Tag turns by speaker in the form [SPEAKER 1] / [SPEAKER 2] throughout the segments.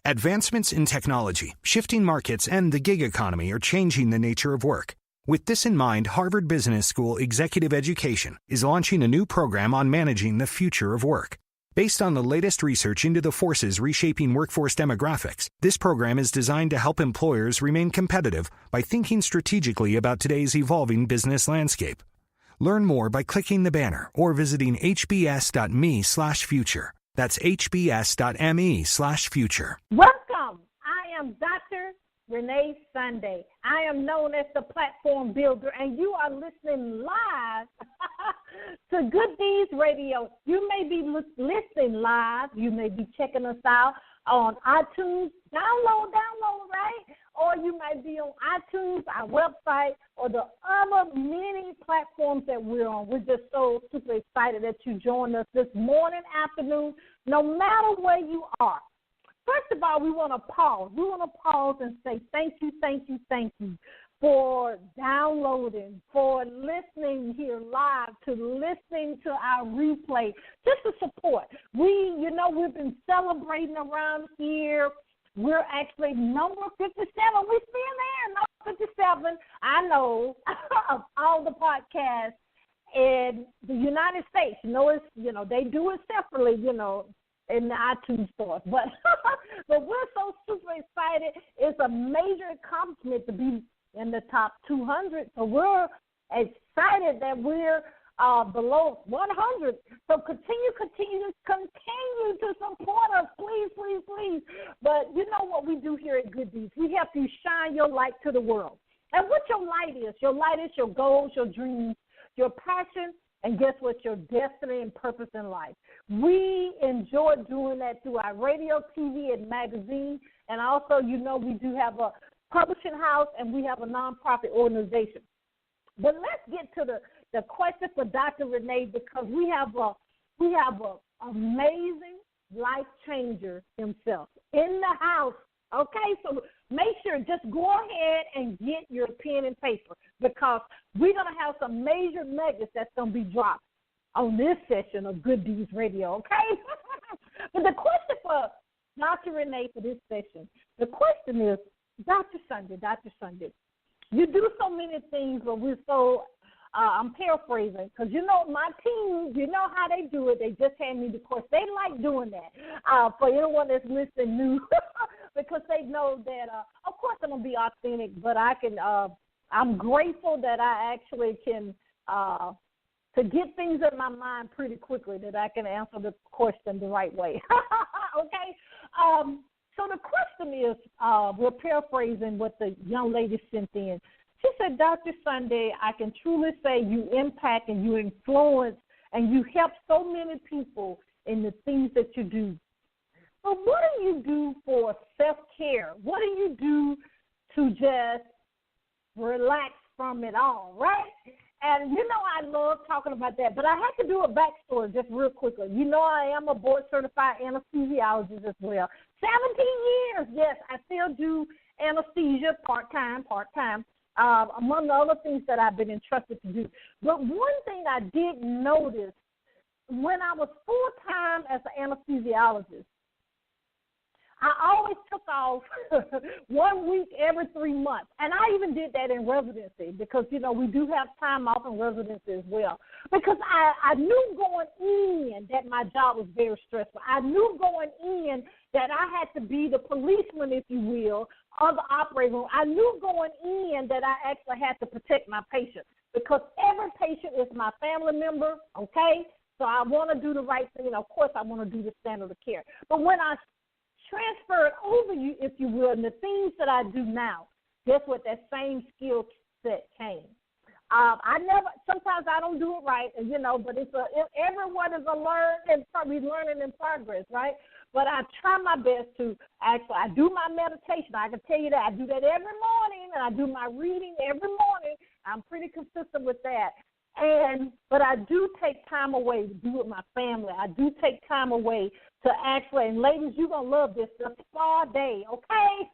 [SPEAKER 1] Advancements in technology, shifting markets, and the gig economy are changing the nature of work. With this in mind, Harvard Business School Executive Education is launching a new program on managing the future of work. Based on the latest research into the forces reshaping workforce demographics, this program is designed to help employers remain competitive by thinking strategically about today's evolving business landscape. Learn more by clicking the banner or visiting hbs.me/future. That's hbs.me/future.
[SPEAKER 2] Welcome. I am Dr. Renee Sunday. I am known as the Platform Builder, and you are listening live to Good Deeds Radio. You may be listening live. You may be checking us out on iTunes. Download, right? Or you might be on iTunes, our website, or the other many platforms that we're on. We're just so super excited that you joined us this morning, afternoon, no matter where you are. First of all, we want to pause. We want to pause and say thank you for downloading, for listening here live, to listening to our replay, just to support. We've been celebrating around here. We're actually number 57. We're still there, number 57. I know of all the podcasts in the United States. They do it separately, in the iTunes store. But we're so super excited. It's a major accomplishment to be in the top 200. So we're excited that we're below 100. So continue to support us, please. But you know what we do here at Good Deeds? We help you shine your light to the world. And what your light is your goals, your dreams, your passion, and guess what? Your destiny and purpose in life. We enjoy doing that through our radio, TV, and magazine. And also, we do have a publishing house and we have a nonprofit organization. But let's get to the question for Dr. Renee, because we have a amazing life changer himself in the house. Okay, so make sure, just go ahead and get your pen and paper, because we're going to have some major nuggets that's going to be dropped on this session of Good Deeds Radio, okay? But the question for Dr. Renee for this session, the question is, Dr. Sunday, you do so many things, but we're so, I'm paraphrasing, because my team, how they do it. They just hand me the course. They like doing that for anyone that's listening new, because they know that, of course, I'm going to be authentic, but I'm grateful that I actually can to get things in my mind pretty quickly, that I can answer the question the right way. Okay? So the question is, we're paraphrasing what the young lady sent in. She said, Dr. Sunday, I can truly say you impact and you influence and you help so many people in the things that you do. But what do you do for self-care? What do you do to just relax from it all, right? And, I love talking about that. But I have to do a backstory just real quickly. I am a board-certified anesthesiologist as well. 17 years, yes, I still do anesthesia part-time, among the other things that I've been entrusted to do. But one thing I did notice, when I was full-time as an anesthesiologist, I always took off 1 week every 3 months. And I even did that in residency because, we do have time off in residency as well. Because I knew going in that my job was very stressful. I knew going in that I had to be the policeman, if you will, of the operating room. I knew going in that I actually had to protect my patient, because every patient is my family member, okay? So I want to do the right thing. Of course, I want to do the standard of care. But when I transferred over, if you will, and the things that I do now, guess what? That same skill set came. Sometimes I don't do it right, but everyone is probably learning in progress, right? But I try my best to actually, I do my meditation. I can tell you that. I do that every morning, and I do my reading every morning. I'm pretty consistent with that. But I do take time away to be with my family. I do take time away to actually, and ladies, you're going to love this, the spa day, okay?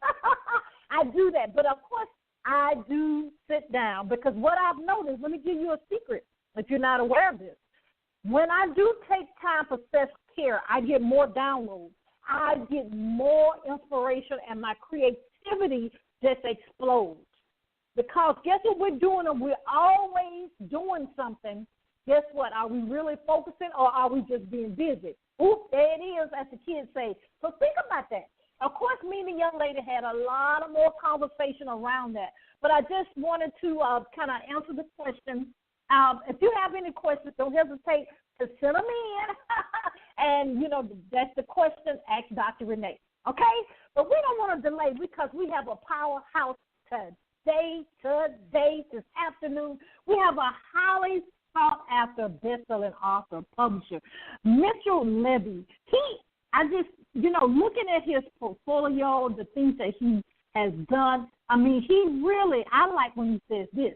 [SPEAKER 2] I do that. But, of course, I do sit down, because what I've noticed, let me give you a secret if you're not aware of this. When I do take time for self-care, I get more downloads. I get more inspiration and my creativity just explodes. Because guess what we're doing? We're always doing something. Guess what? Are we really focusing or are we just being busy? Oop, there it is, as the kids say. So think about that. Of course, me and the young lady had a lot of more conversation around that. But I just wanted to kind of answer the question. If you have any questions, don't hesitate to send them in. And, that's the question, ask Dr. Renee. Okay? But we don't want to delay because we have a powerhouse today, this afternoon. We have a highly sought-after best-selling author, publisher, Mitchell Levy. Looking at his portfolio, the things that he has done, I like when he says this.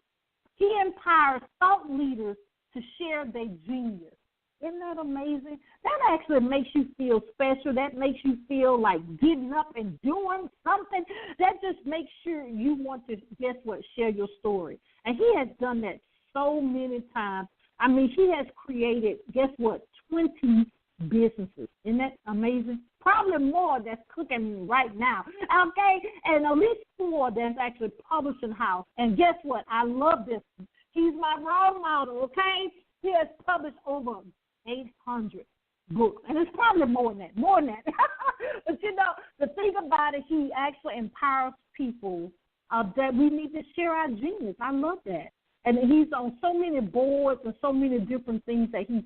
[SPEAKER 2] He empowers thought leaders to share their genius. Isn't that amazing? That actually makes you feel special. That makes you feel like getting up and doing something. That just makes sure you want to, guess what, share your story. And he has done that so many times. He has created, guess what, 20 businesses. Isn't that amazing? Probably more that's cooking right now, okay? And at least 4 that's actually publishing house. And guess what? I love this. He's my role model, okay? He has published over 800 books. And it's probably more than that. But, the thing about it, he actually empowers people that we need to share our genius. I love that. And he's on so many boards and so many different things that he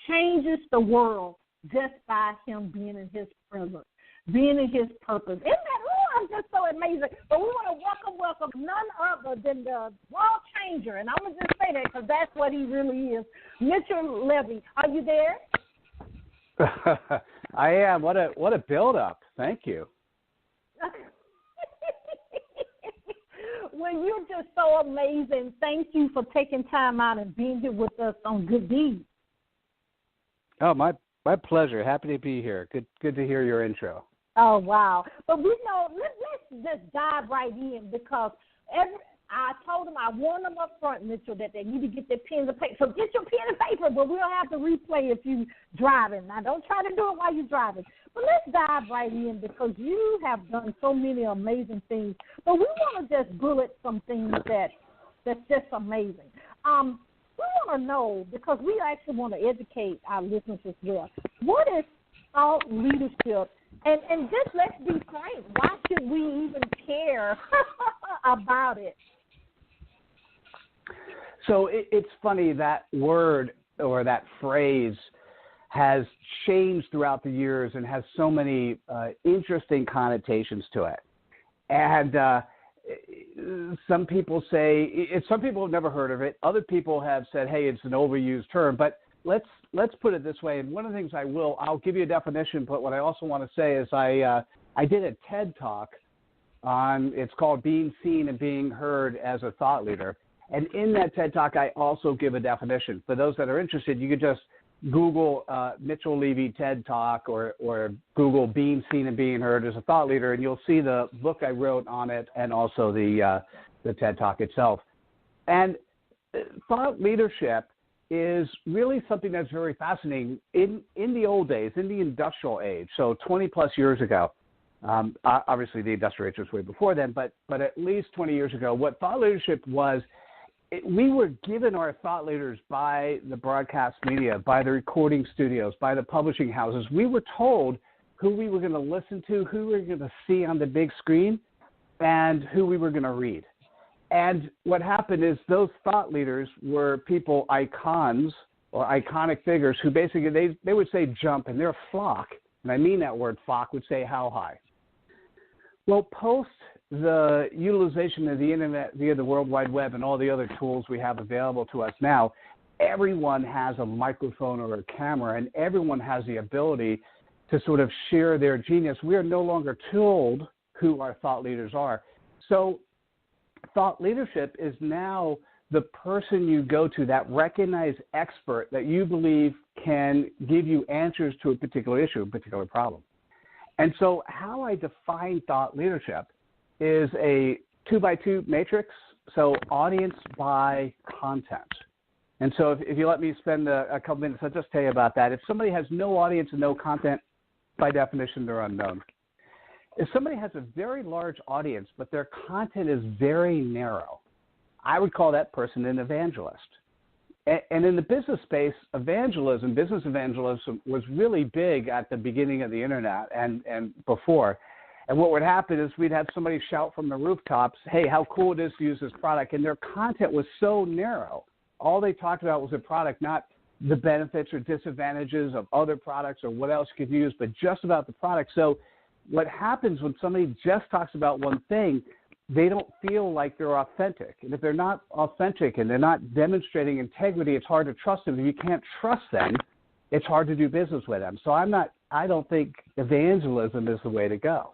[SPEAKER 2] changes the world just by him being in his presence, being in his purpose. Isn't that, I'm just so amazing. But we want to welcome none other than the world changer. And I'm going to just say that because that's what he really is. Mitchell Levy, are you there?
[SPEAKER 3] I am. What a build-up. Thank you.
[SPEAKER 2] Well, you're just so amazing. Thank you for taking time out and being here with us on Good Deeds.
[SPEAKER 3] Oh, my pleasure. Happy to be here. Good to hear your intro.
[SPEAKER 2] Oh, wow. But let's just dive right in because I told them, I warned them up front, Mitchell, that they need to get their pens and paper. So get your pen and paper, but we don't have to replay if you're driving. Now, don't try to do it while you're driving. But let's dive right in because you have done so many amazing things. But we want to just bullet some things that's just amazing. We want to know, because we actually want to educate our listeners as well, what is thought leadership? And just let's be frank, why should we even care about it?
[SPEAKER 3] So it's funny, that word or that phrase has changed throughout the years and has so many interesting connotations to it. And some people have never heard of it. Other people have said, hey, it's an overused term. But let's put it this way. And one of the things I'll give you a definition, but what I also want to say is I did a TED Talk it's called Being Seen and Being Heard as a Thought Leader. And in that TED Talk, I also give a definition. For those that are interested, you could just Google Mitchell Levy TED Talk or Google Being Seen and Being Heard as a Thought Leader, and you'll see the book I wrote on it and also the TED Talk itself. And thought leadership is really something that's very fascinating. In the old days, in the industrial age, so 20-plus years ago, obviously the industrial age was way before then, but at least 20 years ago, what thought leadership was, we were given our thought leaders by the broadcast media, by the recording studios, by the publishing houses. We were told who we were going to listen to, who we were going to see on the big screen, and who we were going to read. And what happened is those thought leaders were people, icons or iconic figures, who basically, they would say jump, and their flock, and I mean that word flock, would say how high. Well, post the utilization of the internet via the World Wide Web and all the other tools we have available to us now, everyone has a microphone or a camera, and everyone has the ability to sort of share their genius. We are no longer told who our thought leaders are. So thought leadership is now the person you go to, that recognized expert that you believe can give you answers to a particular issue, a particular problem. And so how I define thought leadership is a 2x2 matrix, so audience by content. And so if you let me spend a couple minutes, I'll just tell you about that. If somebody has no audience and no content, by definition, they're unknown. If somebody has a very large audience, but their content is very narrow, I would call that person an evangelist. And in the business space, business evangelism was really big at the beginning of the internet and before. And what would happen is we'd have somebody shout from the rooftops, hey, how cool it is to use this product. And their content was so narrow. All they talked about was the product, not the benefits or disadvantages of other products or what else you could use, but just about the product. So what happens when somebody just talks about one thing, they don't feel like they're authentic. And if they're not authentic and they're not demonstrating integrity, it's hard to trust them. If you can't trust them, it's hard to do business with them. So I don't think evangelism is the way to go.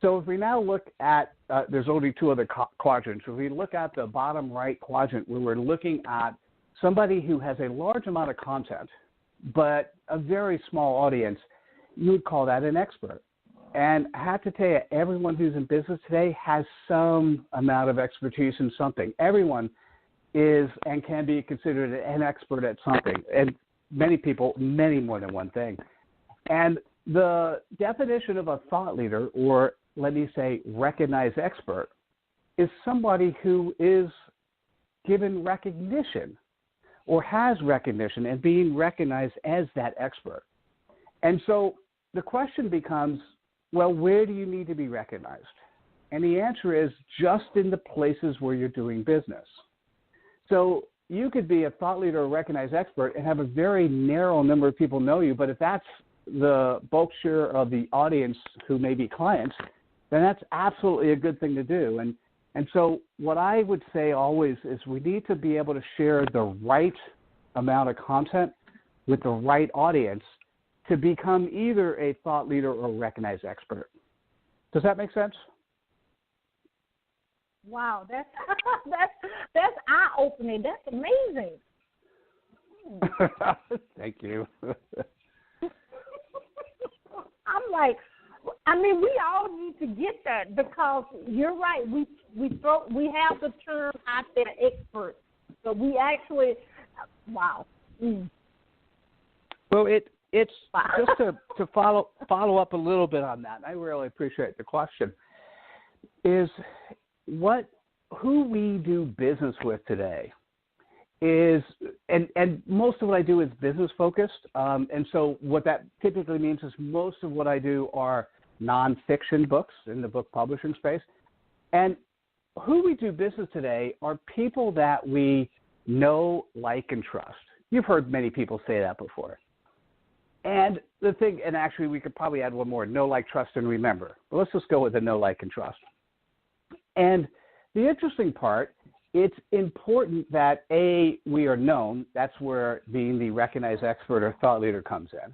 [SPEAKER 3] So if we now look at, there's only two other quadrants. If we look at the bottom right quadrant where we're looking at somebody who has a large amount of content, but a very small audience, you would call that an expert. And I have to tell you, everyone who's in business today has some amount of expertise in something. Everyone is and can be considered an expert at something. And many people, many more than one thing. And the definition of a thought leader, or let me say recognized expert, is somebody who is given recognition or has recognition and being recognized as that expert. And so the question becomes, well, where do you need to be recognized? And the answer is just in the places where you're doing business. So you could be a thought leader or recognized expert and have a very narrow number of people know you, but if that's the bulk share of the audience who may be clients, then that's absolutely a good thing to do. And so what I would say always is we need to be able to share the right amount of content with the right audience to become either a thought leader or a recognized expert. Does that make sense?
[SPEAKER 2] Wow, that's eye-opening. That's amazing.
[SPEAKER 3] Thank you.
[SPEAKER 2] I'm like, we all need to get that because you're right. We have the term out there, expert, but we actually, wow. Mm.
[SPEAKER 3] Well, it's just to follow up a little bit on that. I really appreciate the question. Is who we do business with today is, and most of what I do is business focused. And so what that typically means is most of what I do are nonfiction books in the book publishing space. And who we do business today are people that we know, like, and trust. You've heard many people say that before. And the thing, and actually we could probably add one more, know, like, trust, and remember. But let's just go with the know, like, and trust. And the interesting part, it's important that, A, we are known. That's where being the recognized expert or thought leader comes in.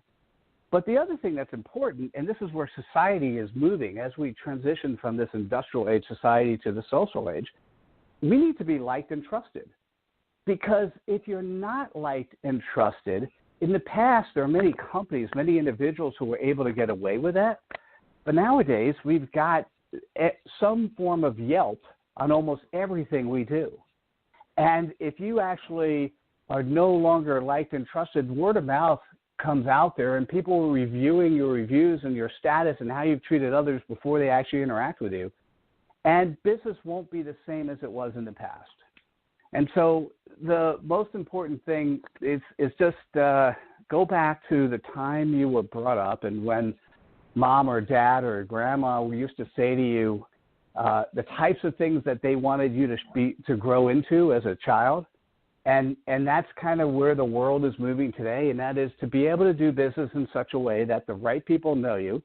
[SPEAKER 3] But the other thing that's important, and this is where society is moving as we transition from this industrial age society to the social age, we need to be liked and trusted. Because if you're not liked and trusted, in the past, there are many companies, many individuals who were able to get away with that. But nowadays, we've got some form of Yelp on almost everything we do. And if you actually are no longer liked and trusted, word of mouth comes out there and people are reviewing your reviews and your status and how you've treated others before they actually interact with you. And business won't be the same as it was in the past. And so the most important thing is just go back to the time you were brought up and when mom or dad or grandma used to say to you the types of things that they wanted you to grow into as a child. And that's kind of where the world is moving today, and that is to be able to do business in such a way that the right people know you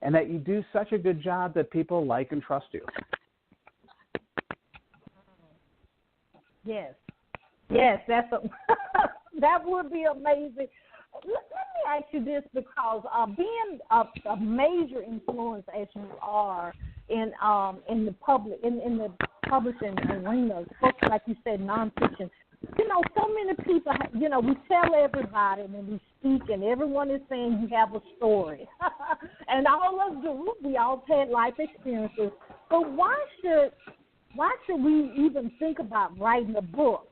[SPEAKER 3] and that you do such a good job that people like and trust you.
[SPEAKER 2] Yes, that would be amazing. Let me ask you this, because being a major influence as you are in the public in the publishing arena, especially like you said, nonfiction. So many people. We tell everybody when we speak, and everyone is saying you have a story, and all of us do. We all had life experiences. But why should we even think about writing a book?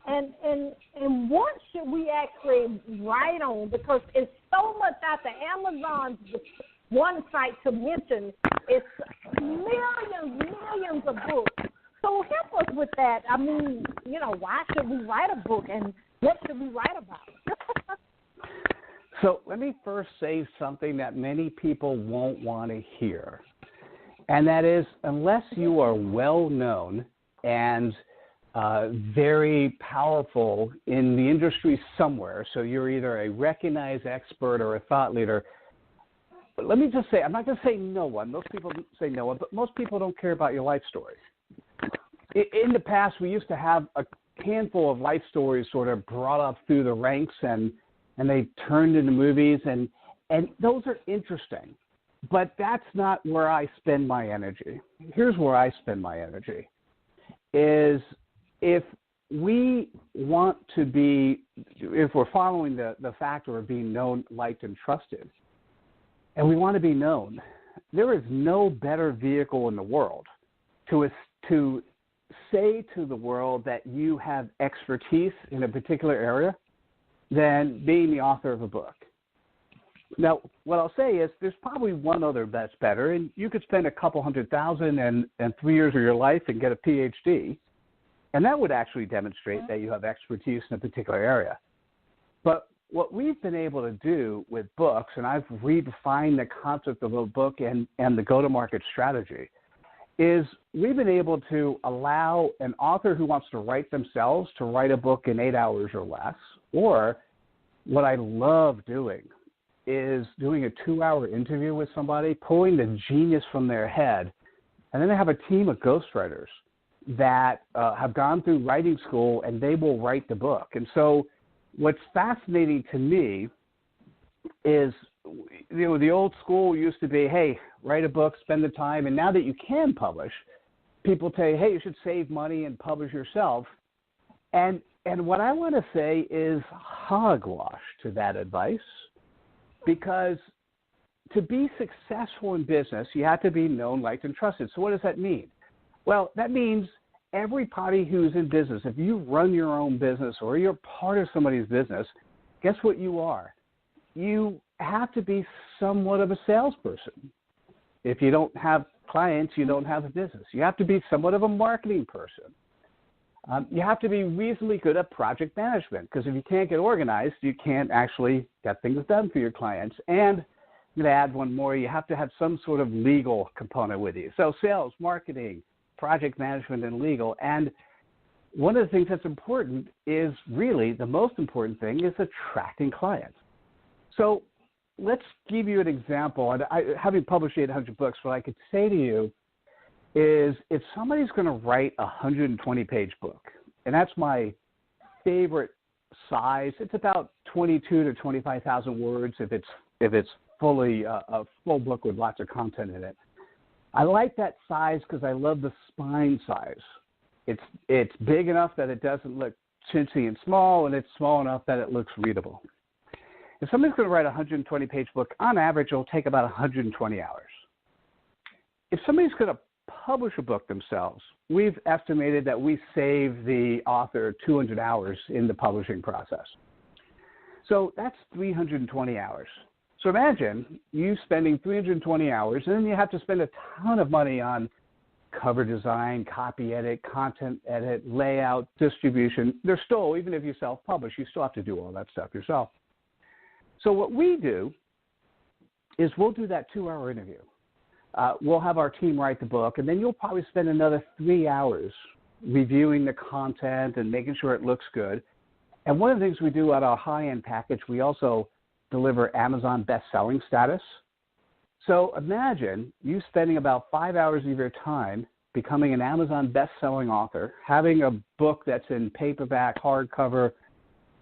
[SPEAKER 2] And what should we actually write on? Because it's so much out there. Amazon's one site to mention. It's millions of books. So help us with that. I mean, why should we write a book, and what should we write about?
[SPEAKER 3] So let me first say something that many people won't want to hear. And that is, unless you are well known and very powerful in the industry somewhere, so you're either a recognized expert or a thought leader, but let me just say, I'm not going to say no one. Most people say no one, but most people don't care about your life story. In the past, we used to have a handful of life stories sort of brought up through the ranks, and they turned into movies, and those are interesting. But that's not where I spend my energy. Here's where I spend my energy, is if we want to be, if we're following the factor of being known, liked, and trusted, and we want to be known, there is no better vehicle in the world to say to the world that you have expertise in a particular area than being the author of a book. Now, what I'll say is there's probably one other that's better, and you could spend a couple $100,000 and 3 years of your life and get a PhD, and that would actually demonstrate that you have expertise in a particular area. But what we've been able to do with books, and I've redefined the concept of a book and the go-to-market strategy, is we've been able to allow an author who wants to write themselves to write a book in 8 hours or less, or what I love doing is doing a 2-hour interview with somebody, pulling the genius from their head, and then they have a team of ghostwriters that have gone through writing school, and they will write the book. And so what's fascinating to me is, the old school used to be, hey, write a book, spend the time, and now that you can publish, people say, hey, you should save money and publish yourself. And what I want to say is hogwash to that advice, because to be successful in business, you have to be known, liked, and trusted. So what does that mean? Well, that means everybody who's in business, if you run your own business or you're part of somebody's business, guess what you are? You have to be somewhat of a salesperson. If you don't have clients, you don't have a business. You have to be somewhat of a marketing person. You have to be reasonably good at project management, because if you can't get organized, you can't actually get things done for your clients. And I'm going to add one more. You have to have some sort of legal component with you. So sales, marketing, project management, and legal. And one of the things that's important is, really the most important thing, is attracting clients. So let's give you an example. And I haven't published 800 books, what I could say to you is, if somebody's going to write a 120-page book, and that's my favorite size, it's about 22 to 25,000 words if it's fully a full book with lots of content in it. I like that size because I love the spine size. It's big enough that it doesn't look chintzy and small, and it's small enough that it looks readable. If somebody's going to write a 120-page book, on average, it'll take about 120 hours. If somebody's going to publish a book themselves, we've estimated that we save the author 200 hours in the publishing process. So that's 320 hours. So imagine you spending 320 hours, and then you have to spend a ton of money on cover design, copy edit, content edit, layout, distribution. There's still, even if you self-publish, you still have to do all that stuff yourself. So what we do is we'll do that 2-hour interview. We'll have our team write the book, and then you'll probably spend another 3 hours reviewing the content and making sure it looks good. And one of the things we do at our high-end package, we also deliver Amazon Bestselling status. So imagine you spending about 5 hours of your time becoming an Amazon Bestselling author, having a book that's in paperback, hardcover,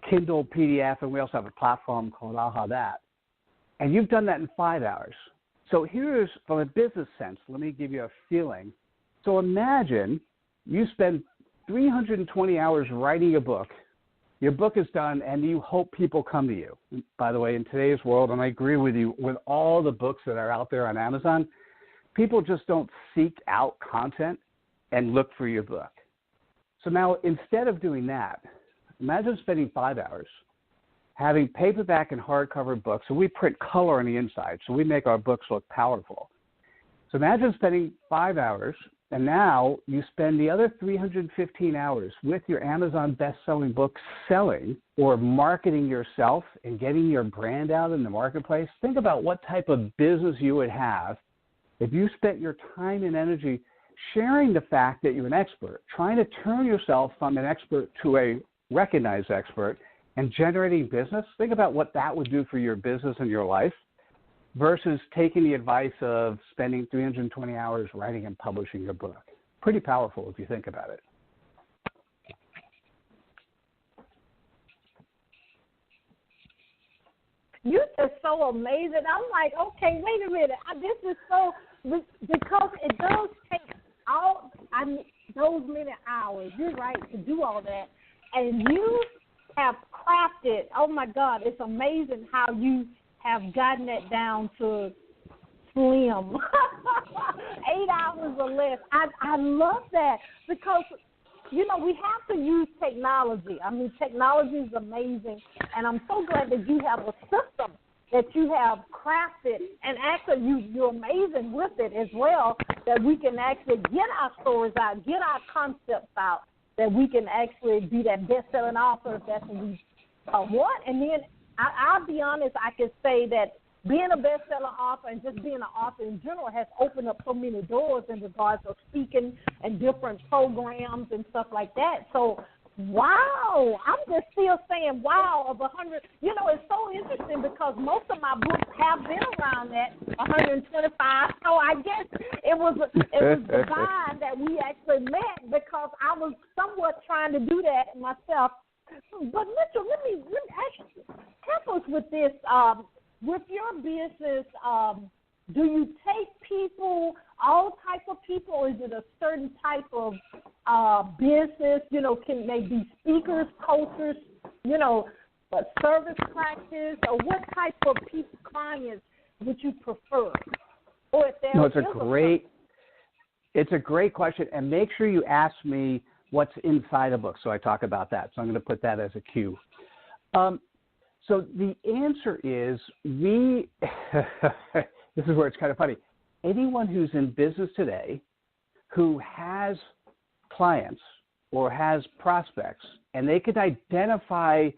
[SPEAKER 3] Kindle, PDF, and we also have a platform called ahathat. And you've done that in 5 hours. So here's, from a business sense, let me give you a feeling. So imagine you spend 320 hours writing a book. Your book is done, and you hope people come to you. By the way, in today's world, and I agree with you, with all the books that are out there on Amazon, people just don't seek out content and look for your book. So now, instead of doing that, imagine spending 5 hours having paperback and hardcover books, and we print color on the inside, so we make our books look powerful. So imagine spending 5 hours, and now you spend the other 315 hours with your Amazon best-selling book selling or marketing yourself and getting your brand out in the marketplace. Think about what type of business you would have if you spent your time and energy sharing the fact that you're an expert, trying to turn yourself from an expert to a recognized expert and generating business. Think about what that would do for your business and your life versus taking the advice of spending 320 hours writing and publishing your book. Pretty powerful if you think about it.
[SPEAKER 2] You're just so amazing. I'm like, okay, wait a minute. This is so, because it does take those many hours, you're right, to do all that. And you have crafted, oh my God, it's amazing how you have gotten it down to slim. 8 hours or less. I love that because, you know, we have to use technology. I mean, technology is amazing, and I'm so glad that you have a system that you have crafted, and actually you're amazing with it as well, that we can actually get our stories out, get our concepts out, that we can actually be that best-selling author if that's what we want. And then I'll be honest, I can say that being a best-selling author and just being an author in general has opened up so many doors in regards of speaking and different programs and stuff like that. So, wow, I'm just still saying wow of 100. You know, it's so interesting because most of my books have been around that 125. So I guess it was divine that we actually met because I was somewhat trying to do that myself. But Mitchell, let me ask you, help us with this. With your business, do you take people, all type of people, or is it a certain type of business? You know, can they be speakers, coaches, you know, service practice, or what type of people, clients would you prefer? Or if
[SPEAKER 3] no, it's a great question, and make sure you ask me what's inside a book, so I talk about that. So I'm going to put that as a cue. So the answer is this is where it's kind of funny. Anyone who's in business today who has clients or has prospects, and they could identify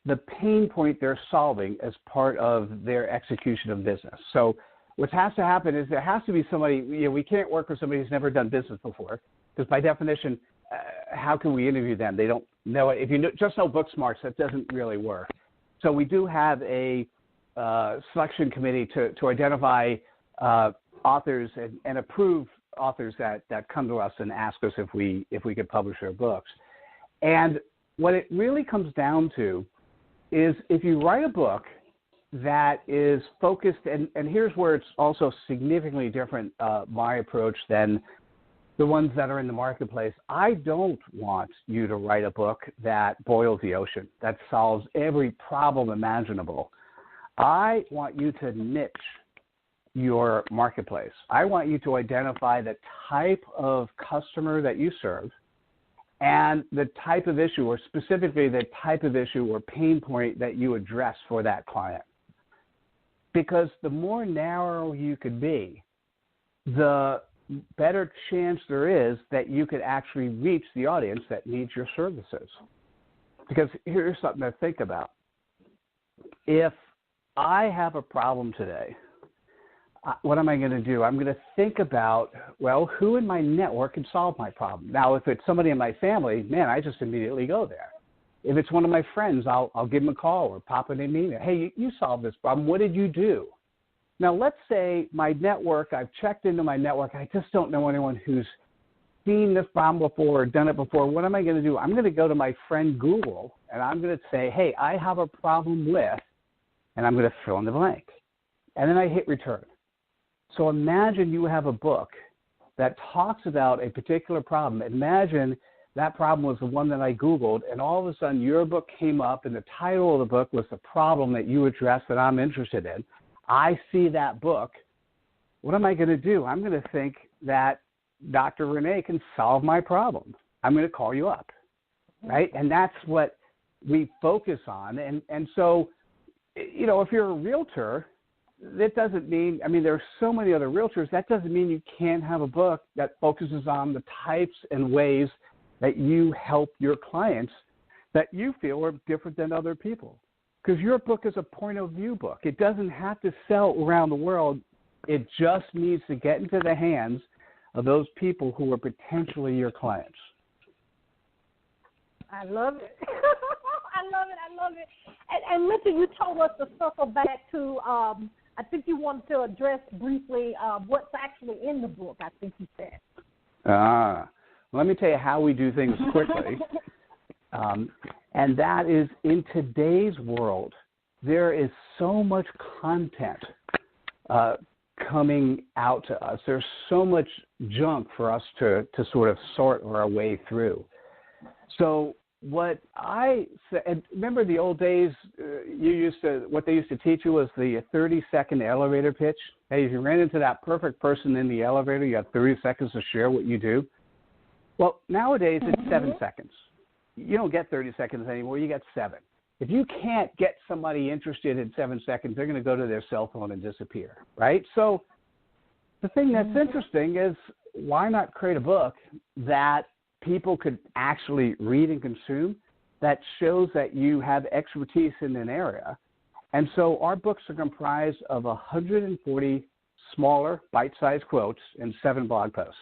[SPEAKER 3] the pain point they're solving as part of their execution of business. So what has to happen is there has to be somebody, you know, we can't work with somebody who's never done business before, because by definition, how can we interview them? They don't know it. If you just know book smarts, that doesn't really work. So we do have a selection committee to identify authors and approve authors that come to us and ask us if we could publish their books. And what it really comes down to is if you write a book that is focused, and here's where it's also significantly different, my approach, than the ones that are in the marketplace. I don't want you to write a book that boils the ocean, that solves every problem imaginable. I want you to niche your marketplace. I want you to identify the type of customer that you serve and the type of issue, or specifically the type of issue or pain point that you address for that client. Because the more narrow you could be, the better chance there is that you could actually reach the audience that needs your services. Because here's something to think about. If I have a problem today, what am I going to do? I'm going to think about, well, who in my network can solve my problem? Now, if it's somebody in my family, man, I just immediately go there. If it's one of my friends, I'll give them a call or pop in an email. Hey, you solved this problem. What did you do? Now, let's say my network, I've checked into my network. I just don't know anyone who's seen this problem before or done it before. What am I going to do? I'm going to go to my friend Google, and I'm going to say, hey, I have a problem with, and I'm going to fill in the blank. And then I hit return. So imagine you have a book that talks about a particular problem. Imagine that problem was the one that I Googled, and all of a sudden your book came up, and the title of the book was the problem that you addressed that I'm interested in. I see that book. What am I going to do? I'm going to think that Dr. Renee can solve my problem. I'm going to call you up, right? And that's what we focus on. And so, if you're a realtor, that doesn't mean, there are so many other realtors, that doesn't mean you can't have a book that focuses on the types and ways that you help your clients that you feel are different than other people. Because your book is a point of view book. It doesn't have to sell around the world. It just needs to get into the hands of those people who are potentially your clients.
[SPEAKER 2] I love it. I love it. And listen, you told us to circle back to, I think you wanted to address briefly what's actually in the book, I think you said.
[SPEAKER 3] Let me tell you how we do things quickly. And that is, in today's world, there is so much content coming out to us. There's so much junk for us to sort of sort our way through. So what I said, remember the old days, what they used to teach you was the 30-second elevator pitch. Hey, if you ran into that perfect person in the elevator, you have 30 seconds to share what you do. Well, nowadays it's 7 seconds. You don't get 30 seconds anymore, you get 7. If you can't get somebody interested in 7 seconds, they're going to go to their cell phone and disappear, right? So the thing that's interesting is, why not create a book that people could actually read and consume that shows that you have expertise in an area? And so our books are comprised of 140 smaller bite-sized quotes and 7 blog posts.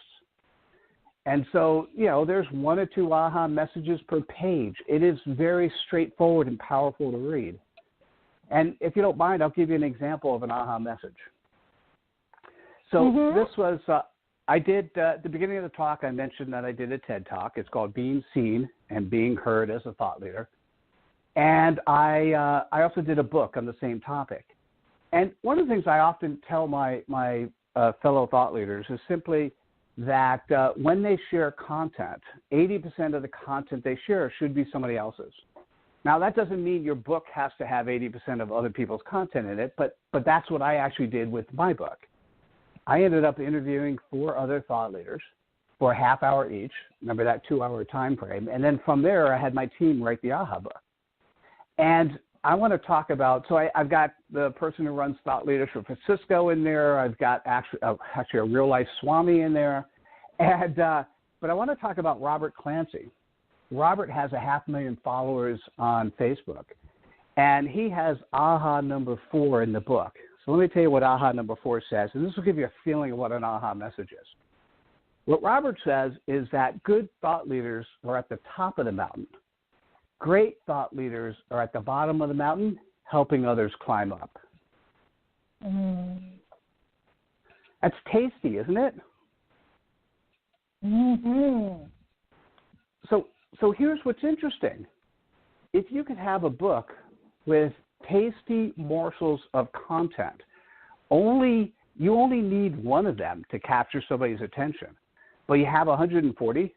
[SPEAKER 3] And so, there's 1 or 2 aha messages per page. It is very straightforward and powerful to read. And if you don't mind, I'll give you an example of an aha message. So this was, I did, at the beginning of the talk, I mentioned that I did a TED Talk. It's called Being Seen and Being Heard as a Thought Leader. And I also did a book on the same topic. And one of the things I often tell my fellow thought leaders is simply that when they share content, 80% of the content they share should be somebody else's. Now, that doesn't mean your book has to have 80% of other people's content in it, but that's what I actually did with my book. I ended up interviewing 4 other thought leaders for a half hour each. Remember that 2-hour time frame. And then from there, I had my team write the aha book. And I want to talk about, so I've got the person who runs Thought Leadership for Cisco in there. I've got actually a real-life Swami in there. And but I want to talk about Robert Clancy. Robert has 500,000 followers on Facebook. And he has aha number 4 in the book. So let me tell you what aha number 4 says, and this will give you a feeling of what an aha message is. What Robert says is that good thought leaders are at the top of the mountain. Great thought leaders are at the bottom of the mountain, helping others climb up. That's tasty, isn't it? So here's what's interesting. If you could have a book with tasty morsels of content, you only need 1 of them to capture somebody's attention, but you have 140.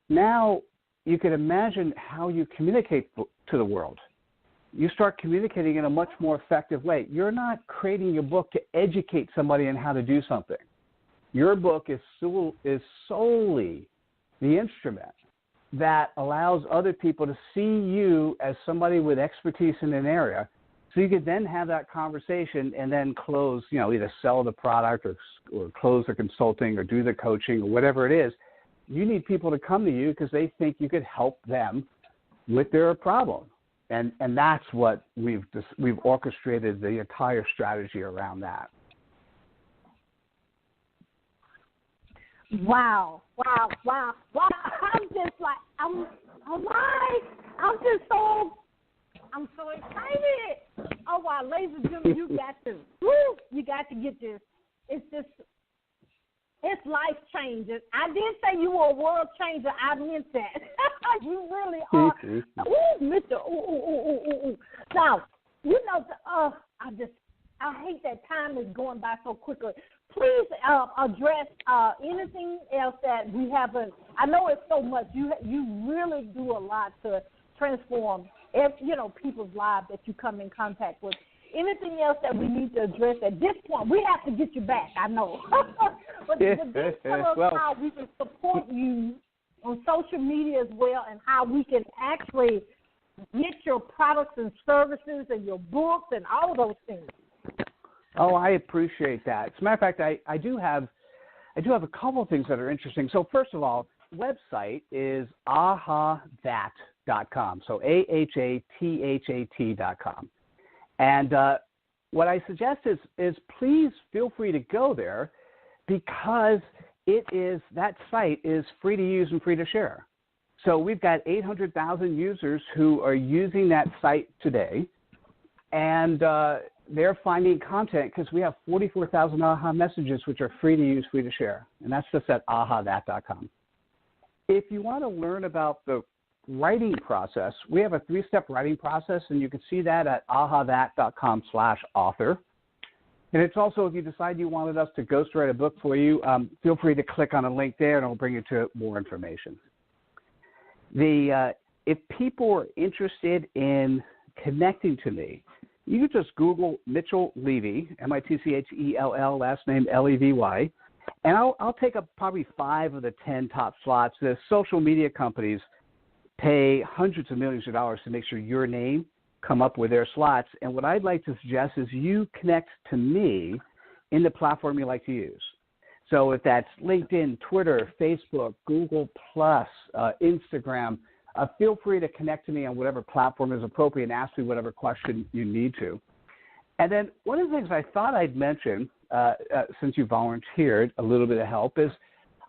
[SPEAKER 3] Now you can imagine how you communicate to the world. You start communicating in a much more effective way. You're not creating your book to educate somebody on how to do something. Your book is solely the instrument that allows other people to see you as somebody with expertise in an area, so you could then have that conversation and then close, either sell the product or close the consulting or do the coaching or whatever it is. You need people to come to you because they think you could help them with their problem. And that's what we've orchestrated the entire strategy around that.
[SPEAKER 2] Wow. I'm just like, I'm so excited. Oh, wow, ladies and gentlemen, you got to get this. It's life changing. I did say you were a world changer. I meant that. You really are. Mr. Now, I hate that time is going by so quickly. Please address anything else that we haven't. I know it's so much. You really do a lot to transform, people's lives that you come in contact with. Anything else that we need to address at this point? We have to get you back, I know. but just tell us how we can support you on social media as well, and how we can actually get your products and services and your books and all those things.
[SPEAKER 3] Oh, I appreciate that. As a matter of fact, I do have a couple of things that are interesting. So first of all, website is ahathat.com. So ahathat.com. And what I suggest is please feel free to go there, because that site is free to use and free to share. So we've got 800,000 users who are using that site today, and they're finding content because we have 44,000 AHA messages which are free to use, free to share, and that's just at ahathat.com. If you want to learn about the writing process, we have a 3-step writing process, and you can see that at ahathat.com/author. And it's also, if you decide you wanted us to ghostwrite a book for you, feel free to click on a link there, and it'll bring you to more information. If people are interested in connecting to me, you can just Google Mitchell Levy, Mitchell, last name Levy, and I'll take up probably 5 of the 10 top slots. The social media companies pay hundreds of millions of dollars to make sure your name come up with their slots. And what I'd like to suggest is you connect to me in the platform you like to use. So if that's LinkedIn, Twitter, Facebook, Google+, Instagram, feel free to connect to me on whatever platform is appropriate and ask me whatever question you need to. And then one of the things I thought I'd mention, since you volunteered a little bit of help, is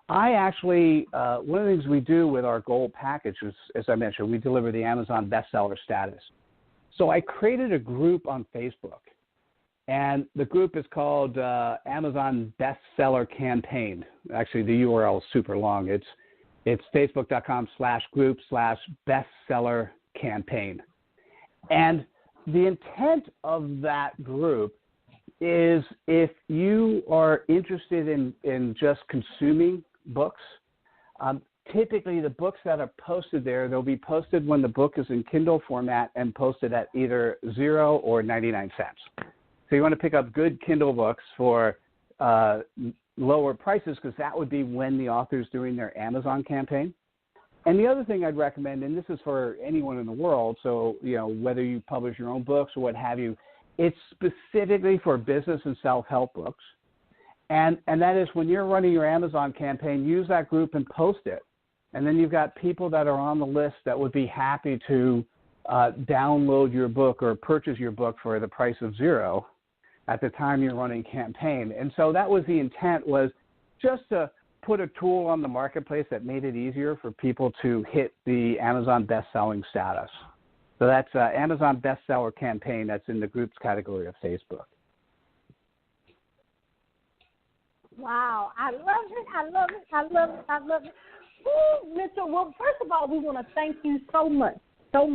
[SPEAKER 3] I actually, one of the things we do with our gold package is, as I mentioned, we deliver the Amazon bestseller status. So I created a group on Facebook, and the group is called Amazon Bestseller Campaign. Actually, the URL is super long. It's facebook.com/group/bestseller campaign. And the intent of that group is, if you are interested in just consuming books, typically the books that are posted there, they'll be posted when the book is in Kindle format and posted at either 0 or 99 cents. So you want to pick up good Kindle books for lower prices, because that would be when the author's doing their Amazon campaign. And the other thing I'd recommend, and this is for anyone in the world, so whether you publish your own books or what have you, it's specifically for business and self-help books. And that is, when you're running your Amazon campaign, use that group and post it. And then you've got people that are on the list that would be happy to download your book or purchase your book for the price of 0 at the time you're running campaign. And so that was the intent, was just to put a tool on the marketplace that made it easier for people to hit the Amazon best-selling status. So that's Amazon bestseller campaign. That's in the groups category of Facebook.
[SPEAKER 2] Wow, I love it. I love it. I love it. I love it. Ooh, Mitchell, well, first of all, we want to thank you so much for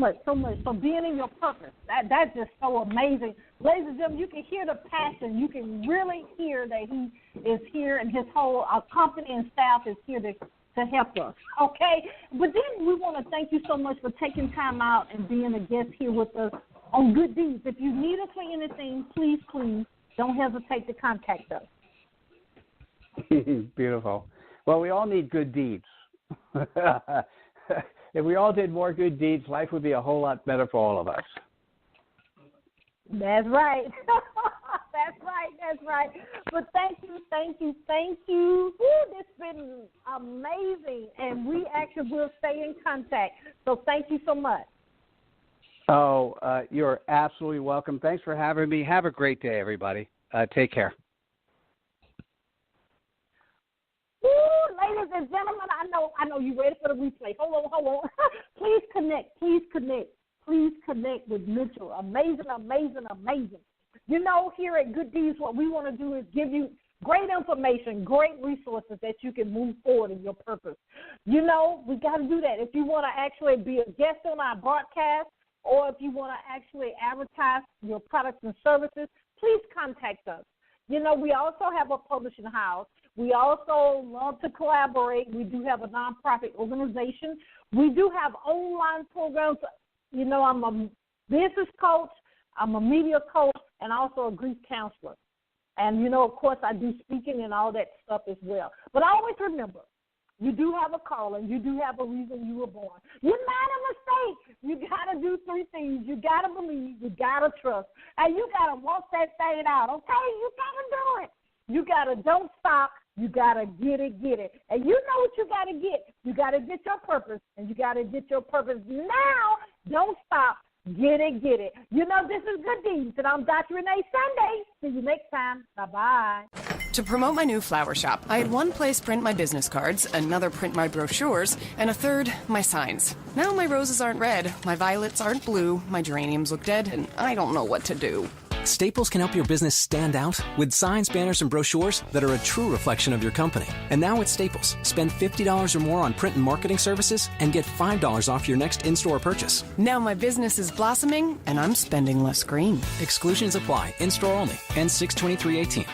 [SPEAKER 2] being in your purpose. That's just so amazing. Ladies and gentlemen, you can hear the passion. You can really hear that he is here, and his whole company and staff is here to help us, okay? But then we want to thank you so much for taking time out and being a guest here with us on Good Deeds. If you need us for anything, please don't hesitate to contact us.
[SPEAKER 3] Beautiful. Well, we all need good deeds. If we all did more good deeds, life would be a whole lot better for all of us.
[SPEAKER 2] That's right. That's right. But thank you. Woo, this has been amazing, and we actually will stay in contact. So thank you so much.
[SPEAKER 3] Oh, you're absolutely welcome. Thanks for having me. Have a great day, everybody. Take care.
[SPEAKER 2] Woo, ladies and gentlemen, I know you're ready for the replay. Hold on. Please connect with Mitchell. Amazing. Here at Good Deeds, what we want to do is give you great information, great resources that you can move forward in your purpose. We got to do that. If you want to actually be a guest on our broadcast, or if you want to actually advertise your products and services, please contact us. We also have a publishing house. We also love to collaborate. We do have a nonprofit organization. We do have online programs. I'm a business coach, I'm a media coach, and also a grief counselor. And, of course, I do speaking and all that stuff as well. But always remember, You do have a calling. You do have a reason you were born. You're not a mistake. You got to do three things. You got to believe. You got to trust. And you got to walk that thing out, okay? You got to do it. You got to don't stop. You got to get it. And you know what you got to get. You got to get your purpose, and you got to get your purpose now. Don't stop. Get it. You know, this is Good Deeds, and I'm Dr. Renee Sunday. See you next time. Bye-bye.
[SPEAKER 4] To promote my new flower shop, I had one place print my business cards, another print my brochures, and a third, my signs. Now my roses aren't red, my violets aren't blue, my geraniums look dead, and I don't know what to do.
[SPEAKER 5] Staples can help your business stand out with signs, banners, and brochures that are a true reflection of your company. And now at Staples, spend $50 or more on print and marketing services and get $5 off your next in-store purchase.
[SPEAKER 4] Now my business is blossoming, and I'm spending less green.
[SPEAKER 5] Exclusions apply. In-store only. Ends 6/23/18.